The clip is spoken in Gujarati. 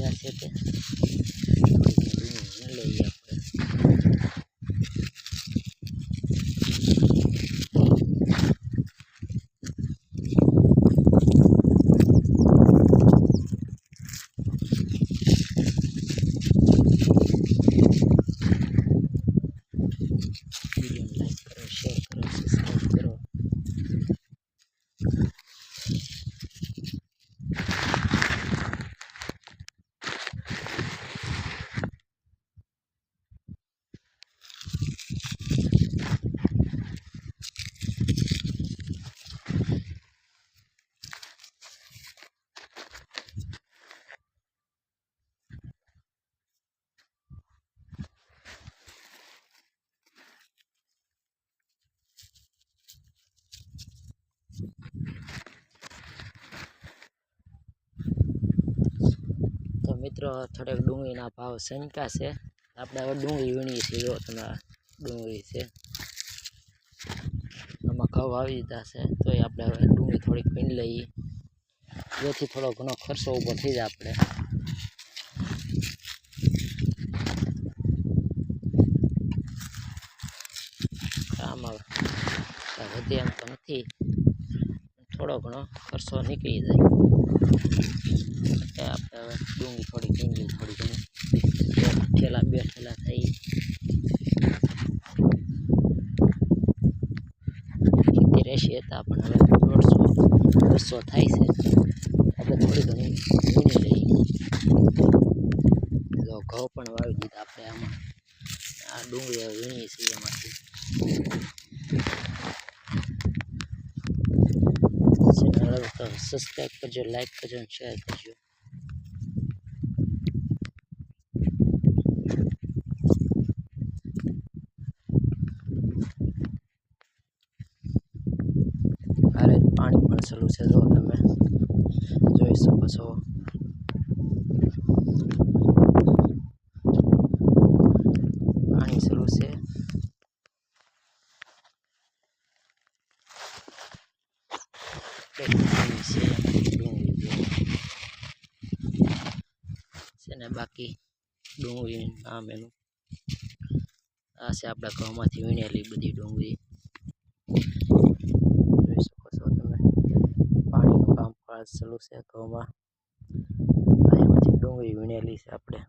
જ્યાં છે તે લઈએ આપણે. વિડીયોને લાઈક કરો, શેર કરો, સબસ્ક્રાઈબ કરો. તો મિત્રો થોડાક ડુંગળીના ભાવ શંકા છે. આપણે હવે ડુંગળી વીણીએ છીએ. જો તમે ડુંગળી છે, આમાં ઘઉં આવી દીધા છે. તો આપણે હવે ડુંગળી થોડીક વીણી લઈએ, જેથી થોડો ઘણો ખર્ચો ઊભો થઈ જાય. આપણે આમાં વધી એમ તો નથી, થોડો ઘણો ખર્ચો નીકળી જાય. આપણે હવે ડુંગળી થોડી વીણી થોડી ઘણી ઠેલા બે ઠેલા થઈ ખેતી રહેશે. તો આપણે હવે 150-200 થાય છે. આપણે થોડી ઘણી વીણી લઈએ. તો ઘઉં પણ વાવી દીધા આપણે આમાં. આ ડુંગળી વીણીએ છીએ એમાંથી. ચેનલ તો સબસ્ક્રાઈબ કરજો, લાઈક કરજો અને શેર કરજો. અરે પાણી પણ ચાલુ છે, જો તમે જોઈ શકો છો. પાણી ચાલુ છે. છે ને બાકી ડુંગળી આમ એનું આ છે આપણા ઘઉંમાંથી વીણેલી બધી ડુંગળી. જોઈ શકો છો તમે. પાણીનું કામ ચાલુ છે ઘઉંમાં. એમાંથી ડુંગળી વીણેલી છે આપણે.